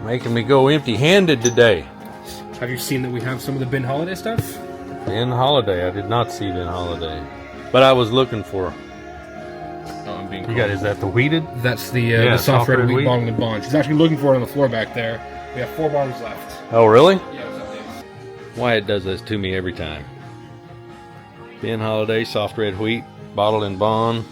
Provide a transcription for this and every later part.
Making me go empty-handed today. Have you seen that we have some of the Ben Holladay stuff? Ben Holladay. I did not see Ben Holladay, but I was looking for. Oh, I'm being You got? Is that the wheated? That's the soft red wheat bottled and bond. She's actually looking for it on the floor back there. We have 4 bottles left. Oh, really? Yeah, what's up, Dave? Wyatt does this to me every time. Ben Holladay, soft red wheat, bottled in bond.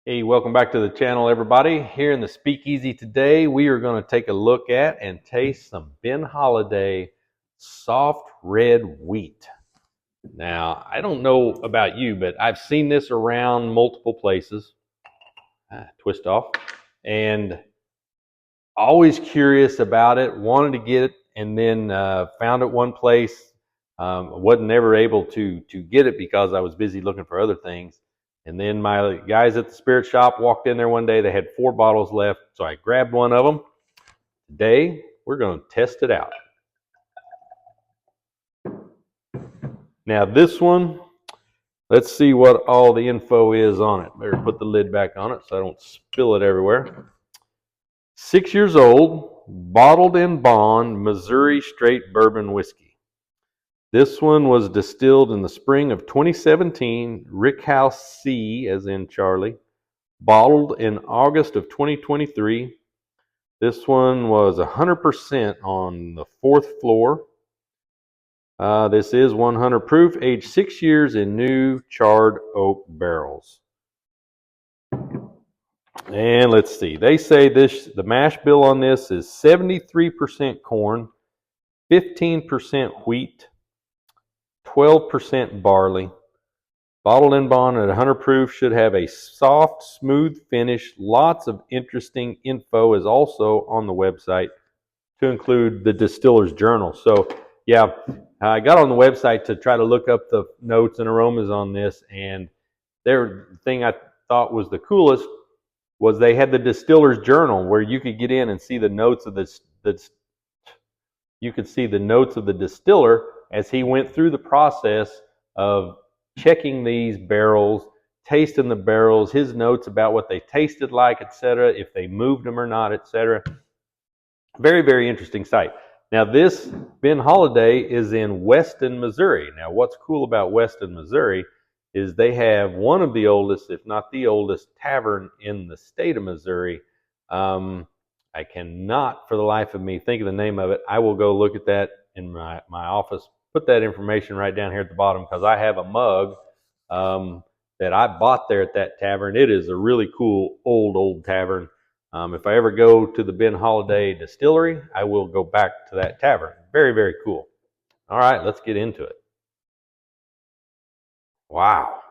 Hey, welcome back to the channel, everybody. Here in the Speakeasy today, we are going to take a look at and taste some Ben Holladay soft red wheat. Now, I don't know about you, but I've seen this around multiple places. Twist off. And always curious about it, wanted to get it, and then found it one place. Wasn't ever able to get it because I was busy looking for other things. And then my guys at the spirit shop walked in there one day. They had 4 bottles left, so I grabbed one of them. Today, we're going to test it out. Now this one, let's see what all the info is on it. Better put the lid back on it so I don't spill it everywhere. 6 years old, bottled in bond, Missouri straight bourbon whiskey. This one was distilled in the spring of 2017, Rickhouse C, as in Charlie, bottled in August of 2023. This one was 100% on the 4th floor. This is 100 proof, aged 6 years in new charred oak barrels. And let's see, they say the mash bill on this is 73% corn, 15% wheat, 12% barley. Bottled in bond at 100 proof, should have a soft, smooth finish. Lots of interesting info is also on the website, to include the distiller's journal. So yeah, I got on the website to try to look up the notes and aromas on this, and the thing I thought was the coolest was they had the distiller's journal, where you could get in and see the notes of you could see the notes of the distiller as he went through the process of checking these barrels, tasting the barrels, his notes about what they tasted like, etc., if they moved them or not, etc. Very, very interesting site. Now, this Ben Holladay is in Weston, Missouri. Now, what's cool about Weston, Missouri is they have one of the oldest, if not the oldest, tavern in the state of Missouri. I cannot, for the life of me, think of the name of it. I will go look at that in my office. Put that information right down here at the bottom, because I have a mug that I bought there at that tavern. It is a really cool old tavern. If I ever go to the Ben Holladay distillery, I will go back to that tavern. Very, very cool. All right, let's get into it. Wow.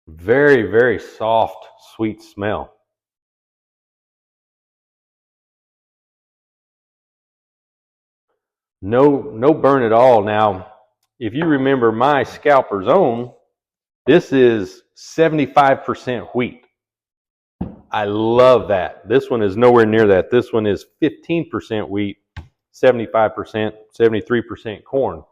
Very, very soft, sweet smell. No burn at all. Now, if you remember my Scalper's Own, this is 75% wheat. I love that. This one is nowhere near that. This one is 15% wheat, 75%, 73% corn.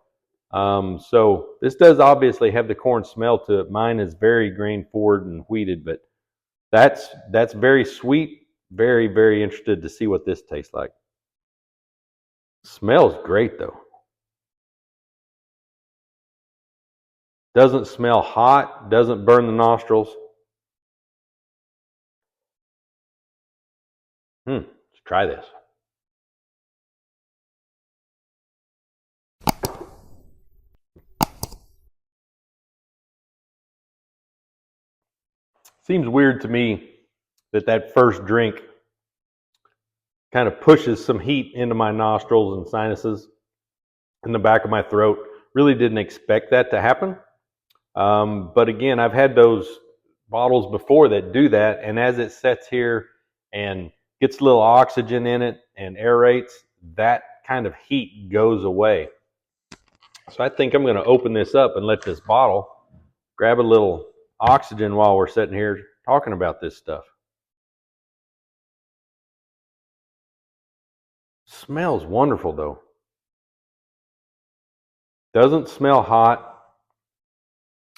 So this does obviously have the corn smell to it. Mine is very grain forward and wheated, but that's very sweet. Very, very interested to see what this tastes like. Smells great though. Doesn't smell hot, doesn't burn the nostrils. Let's try this. Seems weird to me that first drink kind of pushes some heat into my nostrils and sinuses in the back of my throat. Really didn't expect that to happen. But again, I've had those bottles before that do that, and as it sets here and gets a little oxygen in it and aerates, that kind of heat goes away. So I think I'm going to open this up and let this bottle grab a little oxygen while we're sitting here talking about this stuff. Smells wonderful though. Doesn't smell hot.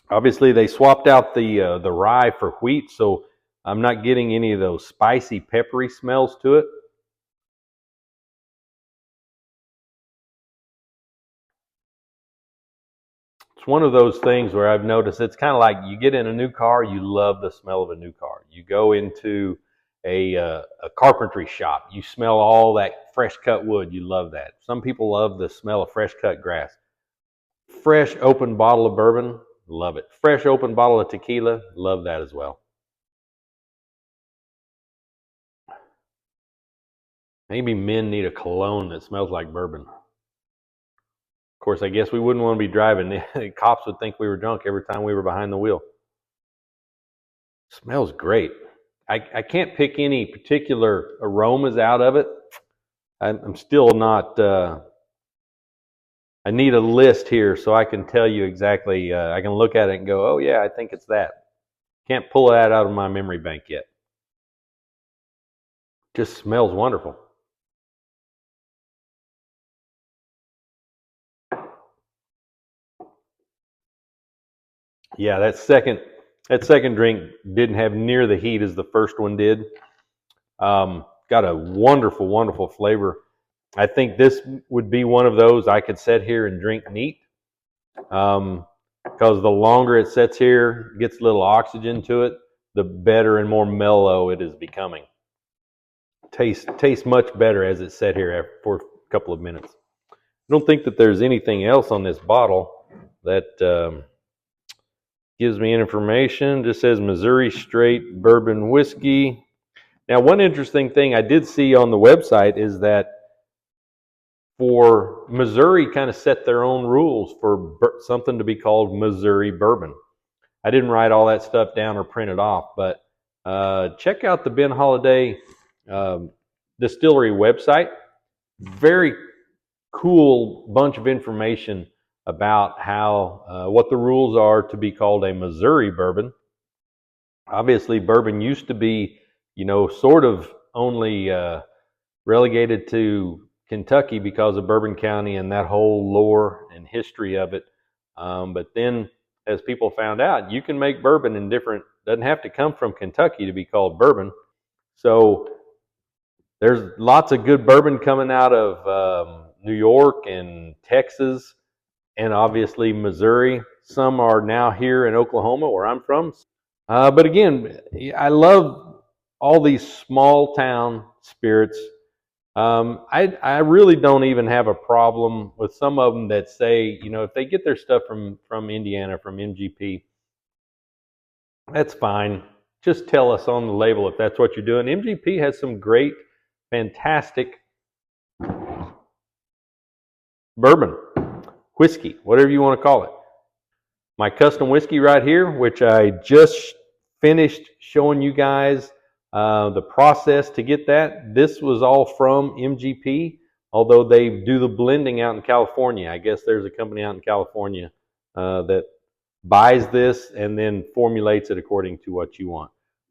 Obviously, they swapped out the rye for wheat, so I'm not getting any of those spicy, peppery smells to it. It's one of those things where I've noticed it's kind of like you get in a new car, you love the smell of a new car. You go into a carpentry shop, you smell all that fresh cut wood, you love that. Some people love the smell of fresh cut grass. Fresh open bottle of bourbon, love it. Fresh open bottle of tequila, love that as well. Maybe men need a cologne that smells like bourbon. Of course, I guess we wouldn't want to be driving. The cops would think we were drunk every time we were behind the wheel. Smells great. I can't pick any particular aromas out of it. I'm still not, I need a list here so I can tell you exactly, I can look at it and go, oh yeah, I think it's that. Can't pull that out of my memory bank yet. Just smells wonderful. Yeah, that second drink didn't have near the heat as the first one did. Got a wonderful, wonderful flavor. I think this would be one of those I could sit here and drink neat. Because the longer it sits here, gets a little oxygen to it, the better and more mellow it is becoming. Tastes much better as it sat here for a couple of minutes. I don't think that there's anything else on this bottle that gives me information. Just says Missouri Straight Bourbon Whiskey. Now, one interesting thing I did see on the website is that for Missouri kind of set their own rules for something to be called Missouri bourbon. I didn't write all that stuff down or print it off, but check out the Ben Holladay distillery website. Very cool bunch of information about how what the rules are to be called a Missouri bourbon. Obviously, bourbon used to be, sort of only relegated to Kentucky because of Bourbon County and that whole lore and history of it. But then, as people found out, you can make bourbon in doesn't have to come from Kentucky to be called bourbon. So there's lots of good bourbon coming out of New York and Texas and obviously Missouri. Some are now here in Oklahoma, where I'm from. But again, I love all these small town spirits. I really don't even have a problem with some of them that say, if they get their stuff from Indiana, from MGP, that's fine. Just tell us on the label if that's what you're doing. MGP has some great, fantastic bourbon, whiskey, whatever you want to call it. My custom whiskey right here, which I just finished showing you guys the process to get that. This was all from MGP, although they do the blending out in California. I guess there's a company out in California that buys this and then formulates it according to what you want.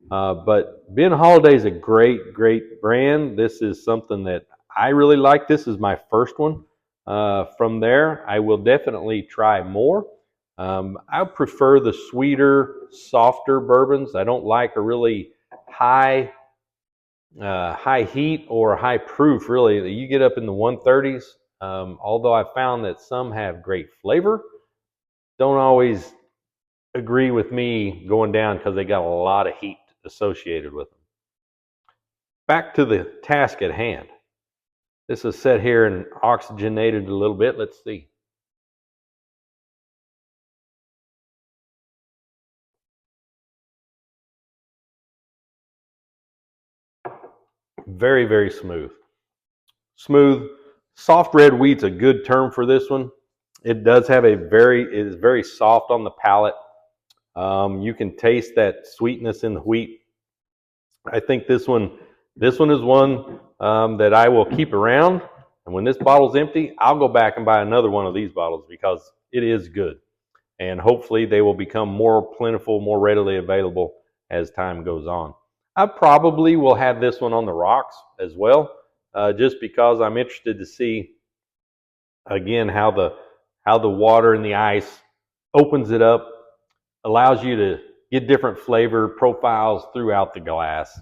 But Ben Holladay is a great, great brand. This is something that I really like. This is my first one. From there, I will definitely try more. I prefer the sweeter, softer bourbons. I don't like a really high heat or high proof, really. You get up in the 130s, although I found that some have great flavor. Don't always agree with me going down because they got a lot of heat associated with them. Back to the task at hand. This is set here and oxygenated a little bit. Let's see. Very, very smooth. Smooth. Soft red wheat's a good term for this one. It does have it is very soft on the palate. You can taste that sweetness in the wheat. I think this one is one that I will keep around. And when this bottle's empty, I'll go back and buy another one of these bottles because it is good. And hopefully they will become more plentiful, more readily available as time goes on. I probably will have this one on the rocks as well. just because I'm interested to see, again, how the water and the ice opens it up, allows you to get different flavor profiles throughout the glass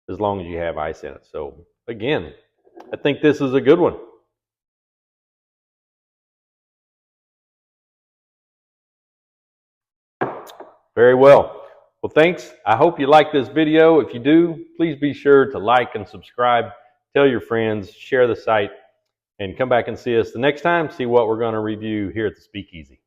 as long as you have ice in it. So again, I think this is a good one. Very well. Well, thanks. I hope you like this video. If you do, please be sure to like and subscribe. Tell your friends, share the site, and come back and see us the next time. See what we're going to review here at the Speakeasy.